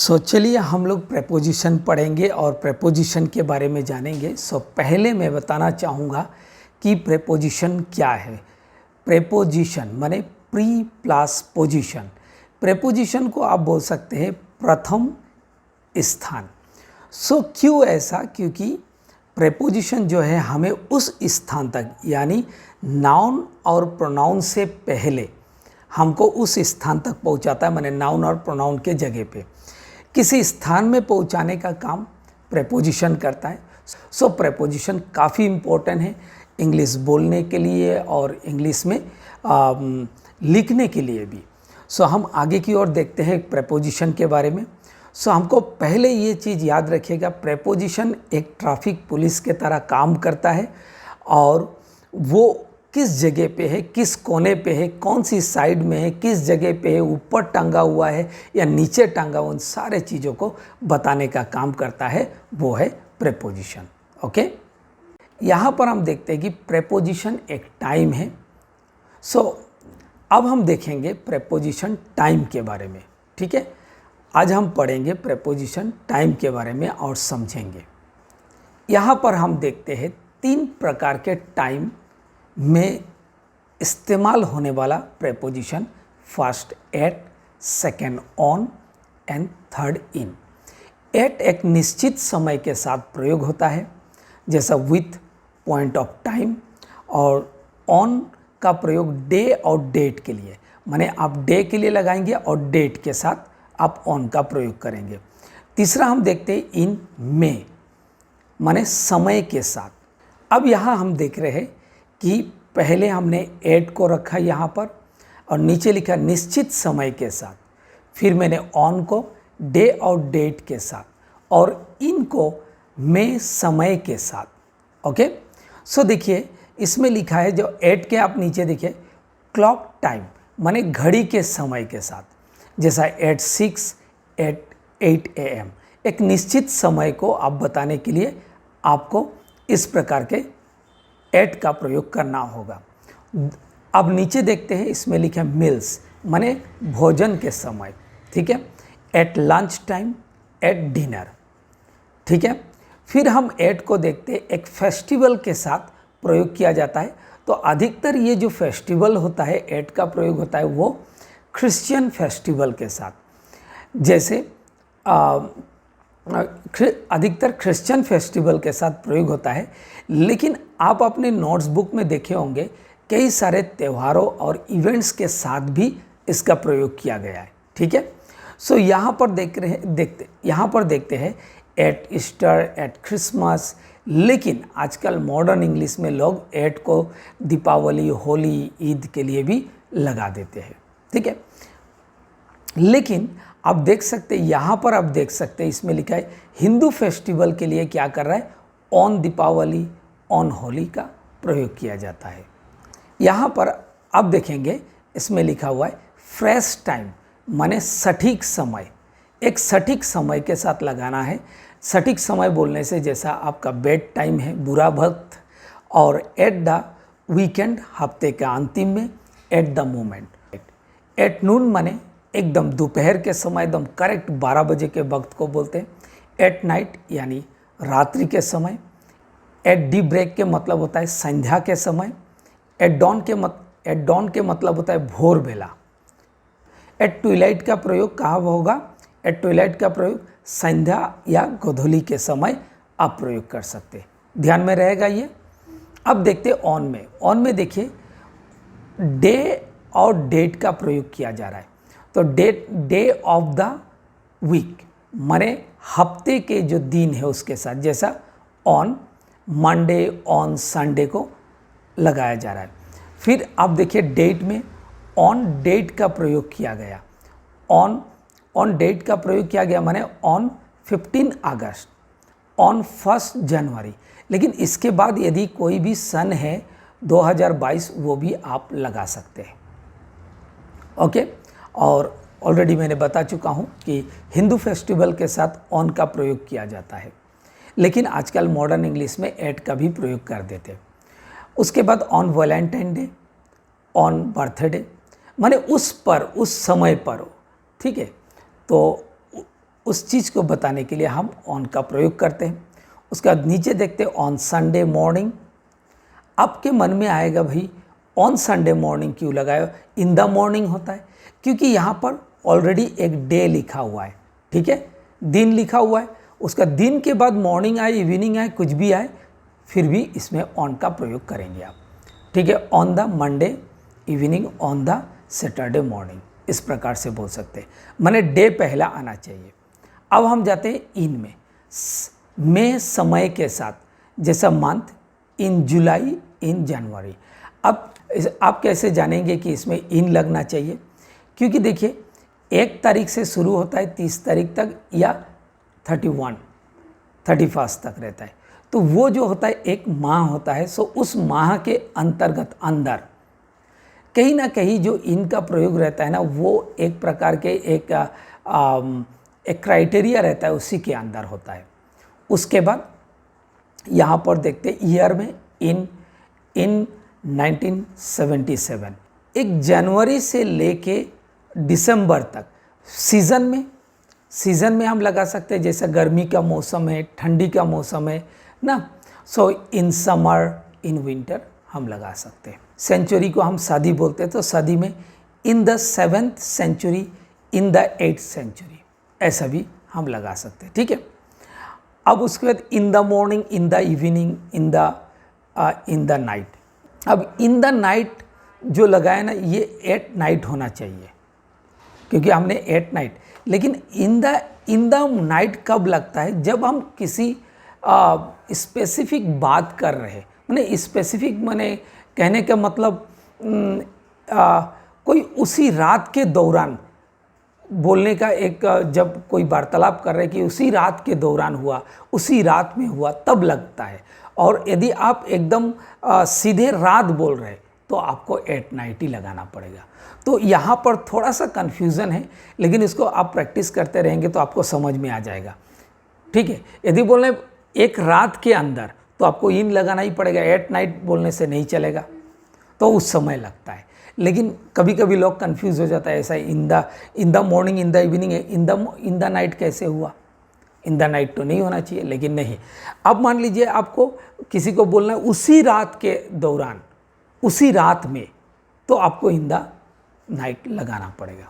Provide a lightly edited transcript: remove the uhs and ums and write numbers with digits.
चलिए हम लोग प्रेपोजिशन पढ़ेंगे और प्रेपोजिशन के बारे में जानेंगे। पहले मैं बताना चाहूँगा कि प्रेपोजिशन क्या है। प्रेपोजिशन माने प्री प्लस पोजीशन। प्रेपोजिशन को आप बोल सकते हैं प्रथम स्थान। क्यों ऐसा? क्योंकि प्रेपोजिशन जो है हमें उस स्थान तक यानी नाउन और प्रोनाउन से पहले हमको उस स्थान तक पहुंचाता है, माने नाउन और प्रोनाउन के जगह पे किसी स्थान में पहुंचाने का काम प्रेपोजिशन करता है। प्रेपोजिशन काफ़ी इम्पोर्टेंट है इंग्लिश बोलने के लिए और इंग्लिश में लिखने के लिए भी। हम आगे की ओर देखते हैं प्रेपोजिशन के बारे में। हमको पहले ये चीज़ याद रखिएगा, प्रेपोजिशन एक ट्रैफिक पुलिस के तरह काम करता है और वो किस जगह पे है, किस कोने पे है, कौन सी साइड में है, किस जगह पे है, ऊपर टंगा हुआ है या नीचे टंगा हुआ, उन सारे चीज़ों को बताने का काम करता है, वो है प्रेपोजिशन। ओके, यहाँ पर हम देखते हैं कि प्रेपोजिशन एक टाइम है। अब हम देखेंगे प्रेपोजिशन टाइम के बारे में। ठीक है, आज हम पढ़ेंगे प्रेपोजिशन टाइम के बारे में और समझेंगे। यहाँ पर हम देखते हैं 3 प्रकार के टाइम में इस्तेमाल होने वाला preposition. First at, second on and third in. At एक निश्चित समय के साथ प्रयोग होता है, जैसा विथ, पॉइंट ऑफ टाइम, और ऑन का प्रयोग डे और डेट के लिए, माने आप डे के लिए लगाएंगे और डेट के साथ आप ऑन का प्रयोग करेंगे। तीसरा हम देखते हैं इन में, माने समय के साथ। अब यहाँ हम देख रहे हैं कि पहले हमने एट को रखा यहाँ पर और नीचे लिखा निश्चित समय के साथ, फिर मैंने ऑन को डे और डेट के साथ और इन को में समय के साथ। ओके, देखिए इसमें लिखा है, जो एट के आप नीचे देखिए क्लॉक टाइम, माने घड़ी के समय के साथ, जैसा एट 6, एट 8 AM। एक निश्चित समय को आप बताने के लिए आपको इस प्रकार के एट का प्रयोग करना होगा। अब नीचे देखते हैं, इसमें लिखा है मील्स, माने भोजन के समय। ठीक है, at lunch time, at dinner. ठीक है, फिर हम एट को देखते हैं एक फेस्टिवल के साथ प्रयोग किया जाता है। तो अधिकतर ये जो फेस्टिवल होता है एट का प्रयोग होता है वो क्रिश्चियन फेस्टिवल के साथ, जैसे अधिकतर क्रिश्चियन फेस्टिवल के साथ प्रयोग होता है। लेकिन आप अपने नोट्स बुक में देखे होंगे कई सारे त्योहारों और इवेंट्स के साथ भी इसका प्रयोग किया गया है। ठीक है, यहाँ पर देखते हैं एट ईस्टर, एट क्रिसमस। लेकिन आजकल मॉडर्न इंग्लिश में लोग एट को दीपावली, होली, ईद के लिए भी लगा देते हैं। ठीक है, लेकिन आप देख सकते हैं, यहाँ पर आप देख सकते हैं इसमें लिखा है हिंदू फेस्टिवल के लिए क्या कर रहा है, ऑन दीपावली, ऑन होली का प्रयोग किया जाता है। यहाँ पर अब देखेंगे इसमें लिखा हुआ है फ्रेश टाइम, माने सटीक समय। एक सटीक समय के साथ लगाना है। सटीक समय बोलने से जैसा आपका बेड टाइम है, बुरा वक्त, और एट द वीकेंड, हफ्ते के अंतिम में, at the moment. At noon माने एकदम दोपहर के समय, एकदम करेक्ट 12 बजे के वक्त को बोलते हैं। एट नाइट यानी रात्रि के समय। एट डी ब्रेक के मतलब होता है संध्या के समय। एट डॉन के मतलब होता है भोर बेला। एट ट्विलाइट का प्रयोग कहाँ होगा? एट ट्विलाइट का प्रयोग संध्या या गोधूली के समय आप प्रयोग कर सकते हैं, ध्यान में रहेगा ये। अब देखते हैं ऑन में। ऑन में देखिए डे और डेट का प्रयोग किया जा रहा है। तो डे ऑफ द वीक, माने हफ्ते के जो दिन है उसके साथ, जैसा ऑन मंडे, ऑन संडे को लगाया जा रहा है। फिर आप देखिए डेट में ऑन डेट का प्रयोग किया गया। ऑन डेट का प्रयोग किया गया माने ऑन 15 अगस्त, ऑन 1 जनवरी। लेकिन इसके बाद यदि कोई भी सन है 2022, वो भी आप लगा सकते हैं। ओके, और ऑलरेडी मैंने बता चुका हूँ कि हिंदू फेस्टिवल के साथ ऑन का प्रयोग किया जाता है, लेकिन आजकल मॉडर्न इंग्लिश में एट का भी प्रयोग कर देते हैं। उसके बाद on Valentine day, on birthday, माने उस समय पर। ठीक है, तो उस चीज़ को बताने के लिए हम ऑन का प्रयोग करते हैं। उसके बाद नीचे देखते हैं ऑन संडे मॉर्निंग। आपके मन में आएगा भाई ऑन संडे मॉर्निंग क्यों लगाया, इन द मॉर्निंग होता है क्योंकि यहाँ पर ऑलरेडी एक डे लिखा हुआ है, ठीक है, दिन लिखा हुआ है। उसका दिन के बाद मॉर्निंग आए, इवनिंग आए, कुछ भी आए, फिर भी इसमें ऑन का प्रयोग करेंगे आप, ठीक है। On the Monday evening, on the Saturday morning, इस प्रकार से बोल सकते हैं, माने डे पहला आना चाहिए। अब हम जाते हैं इन में समय के साथ, जैसा मंथ, इन जुलाई, इन जनवरी। अब आप कैसे जानेंगे कि इसमें इन लगना चाहिए, क्योंकि देखिए 1 तारीख से शुरू होता है 30 तारीख तक या 31 तक रहता है, तो वो जो होता है एक माह होता है। सो उस माह के अंतर्गत अंदर कहीं ना कहीं जो इनका प्रयोग रहता है ना, वो एक प्रकार के एक क्राइटेरिया रहता है, उसी के अंदर होता है। उसके बाद यहाँ पर देखते हैं ईयर में इन 1977, एक जनवरी से लेके दिसंबर तक सीज़न में हम लगा सकते हैं, जैसा गर्मी का मौसम है, ठंडी का मौसम है ना। सो इन समर, इन विंटर हम लगा सकते हैं। सेंचुरी को हम सदी बोलते हैं, तो सदी में in the 7th century, in the 8th century, ऐसा भी हम लगा सकते हैं, ठीक है। अब उसके बाद in the morning, in the evening, in the night. अब इन द नाइट जो लगाया ना, ये 8 नाइट होना चाहिए, क्योंकि हमने 8 नाइट। लेकिन इन द नाइट कब लगता है, जब हम किसी स्पेसिफिक बात कर रहे हैं, माने स्पेसिफिक, माने कहने का मतलब कोई उसी रात के दौरान बोलने का एक, जब कोई वार्तालाप कर रहे हैं कि उसी रात के दौरान हुआ, उसी रात में हुआ, तब लगता है। और यदि आप एकदम सीधे रात बोल रहे हैं तो आपको 8 नाइट ही लगाना पड़ेगा। तो यहाँ पर थोड़ा सा कन्फ्यूज़न है, लेकिन इसको आप प्रैक्टिस करते रहेंगे तो आपको समझ में आ जाएगा, ठीक है। यदि बोल रहे एक रात के अंदर तो आपको इन लगाना ही पड़ेगा, 8 नाइट बोलने से नहीं चलेगा, तो उस समय लगता है। लेकिन कभी कभी लोग कंफ्यूज हो जाता है, ऐसा in the morning, in the evening है, इन द नाइट कैसे हुआ, इन द नाइट तो नहीं होना चाहिए, लेकिन नहीं। अब मान लीजिए आपको किसी को बोलना है उसी रात के दौरान, उसी रात में, तो आपको इन द नाइट लगाना पड़ेगा।